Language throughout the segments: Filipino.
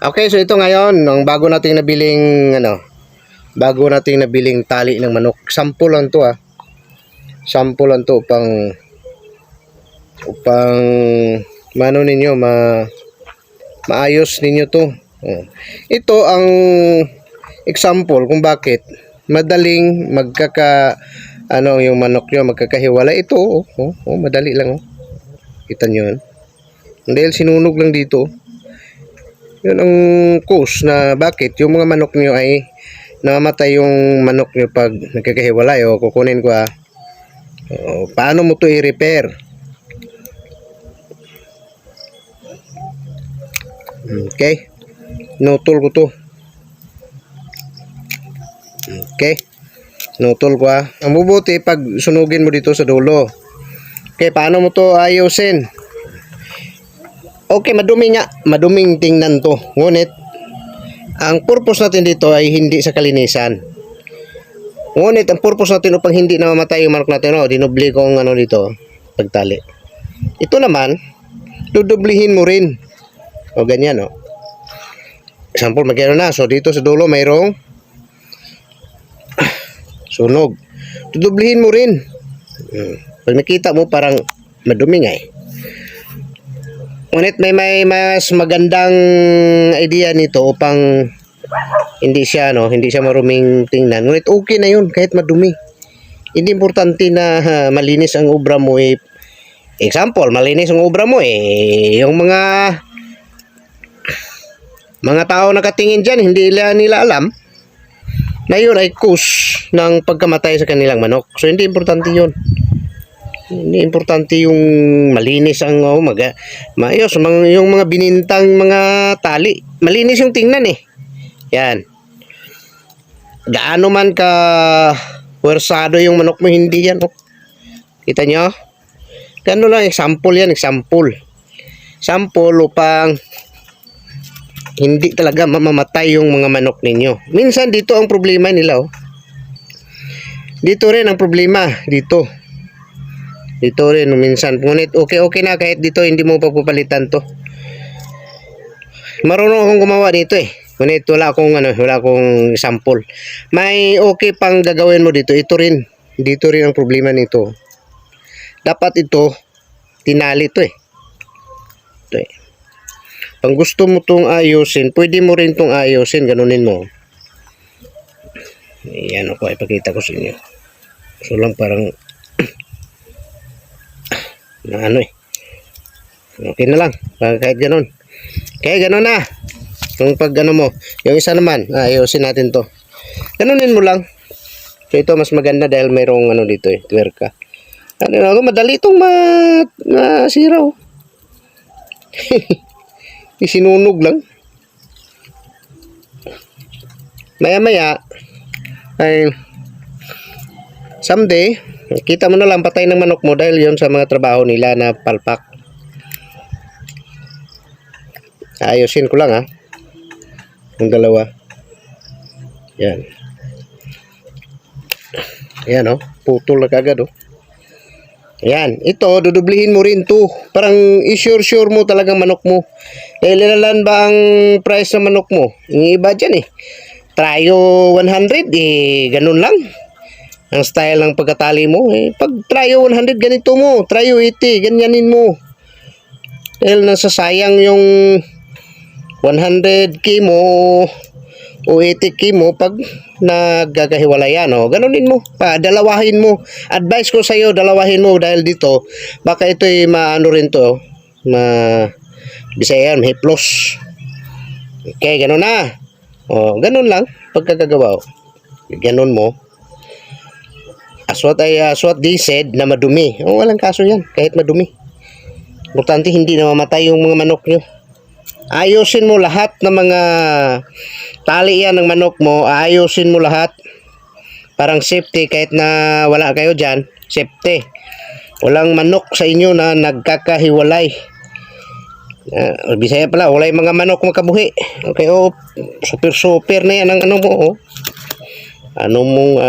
Okay, so ito ngayon, ang bago nating nabiling tali ng manok. Sample lang 'to ah. Sample lang 'to upang mano ninyo maayos ninyo 'to. Ito ang example kung bakit madaling yung manok nyo magkakahiwalay. Ito madali lang Kita nyo yan. Dahil sinunog lang dito. Yun ang cause na bakit yung mga manok nyo ay namamatay yung manok nyo pag nagkakahiwalay. Kukunin ko paano mo to i-repair. Okay, nutol ko to. Okay, nutol ko Ang mabuti pag sunugin mo dito sa dulo. Okay, paano mo to ayusin? Okay, maduming tingnan to. Ngunit ang purpose natin dito ay hindi sa kalinisan. Ngunit ang purpose natin upang hindi na mamatay yung manok natin, dinubli ko ang dito, pagtali. Ito naman, dudublihin mo rin. Ganyan Example, magkano na. So dito sa dulo mayroong sunog. Dudublihin mo rin. Pag nakita mo parang madumi nga Ngunit may mas magandang idea nito upang hindi siya maruming tingnan. Ngunit okay na yun kahit madumi. Hindi importante na malinis ang obra mo. Example, malinis ang obra mo yung mga tao nakatingin dyan, hindi nila alam na yun ay cause ng pagkamatay sa kanilang manok. So hindi importante yun. Hindi importante yung malinis ang maayos yung mga binintang mga tali. Malinis yung tingnan Yan. Gaano man ka puwersado yung manok mo, hindi yan Kita nyo? Gano lang, example yan, example upang hindi talaga mamamatay yung mga manok ninyo. Minsan dito ang problema nila Dito rin ang problema dito rin minsan. Ngunit okay na kahit dito hindi mo papalitan to. Marunong akong gumawa dito Ngunit wala akong sample. May okay pang gagawin mo dito. Dito rin ang problema nito. Dapat ito tinali to Ito Pag gusto mo tong ayusin, pwede mo rin tong ayusin, ganunin mo. Ayan ipakita ko sa inyo. So lang parang na okay na lang kahit ganun. Kaya ganun na yung pag mo. Yung isa naman ayusin natin to, ganunin mo lang. So ito mas maganda dahil mayroong dito twerka. Madali itong masira isinunog lang. Maya ay someday kita mo na lang patay ng manok mo dahil yun sa mga trabaho nila na palpak. Ayusin ko lang yung dalawa. Yan. Ayan putol na kagad Ayan. Ito, dudublihin mo rin to. Parang i-sure mo talagang manok mo. Ilan ba ang price ng manok mo? Yung iba dyan Trio 100 ganun lang ang style ng pagkatali mo. Pag Trio 100 ganito mo, Trio 80 ganyanin mo. Dahil nasasayang yung 100k mo o 80k mo pag nagkakahiwalayan ganunin mo, dalawahin mo. Advice ko sa iyo, dalawahin mo dahil dito baka ito rin to Bisayan, may plus. Okay, ganun na. Ganun lang pagkakagawa. Ganun mo. Aswat di said na madumi. Walang kaso yan kahit madumi. Importante hindi na mamatay yung mga manok nyo. Ayusin mo lahat ng mga tali yan ng manok mo. Ayusin mo lahat. Parang safety kahit na wala kayo dyan. Safety. Walang manok sa inyo na nagkakahiwalay. Bisaya pala, wala yung mga manok makabuhi. Okay, super na yan ang mo.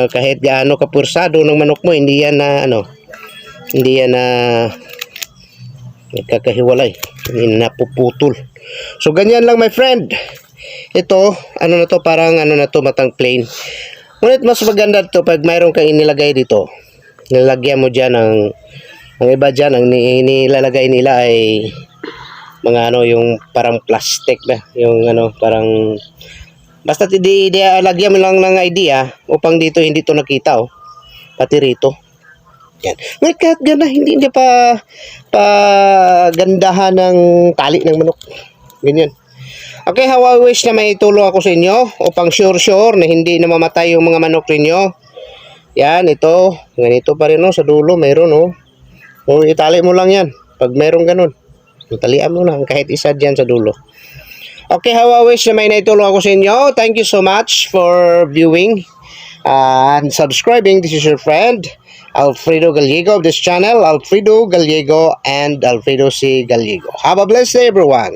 Kahit gaano kapursado ng manok mo, hindi yan na nagkakahiwalay, hindi na napuputol. So ganyan lang my friend. ito, ano na to, parang ano na to, matang plain. Ngunit mas maganda to pag mayroon kang inilagay dito. Nilagyan mo dyan ang iba dyan, ang nilalagay nila ay mga ano, yung parang plastic ba, yung ano, parang basta lagyan mo lang ng idea upang dito hindi to nakita, oh. Pati rito. Yan. Ngunit kahit ganda, hindi niya gandahan ng tali ng manok. Ganyan. Okay, how I wish na may tulong ako sa inyo upang sure na hindi na mamatay yung mga manok ninyo. Yan, ito. Ganito pa rin, no, sa dulo, mayroon, oh. O, itali mo lang yan. Pag mayroon ganun, italian mo lang kahit isa dyan sa dulo. Okay, how I wish na may naitulong ako sa inyo. Thank you so much for viewing and subscribing. This is your friend, Alfredo Gallego of this channel, Alfredo Gallego and Alfredo C. Gallego. Have a blessed day, everyone.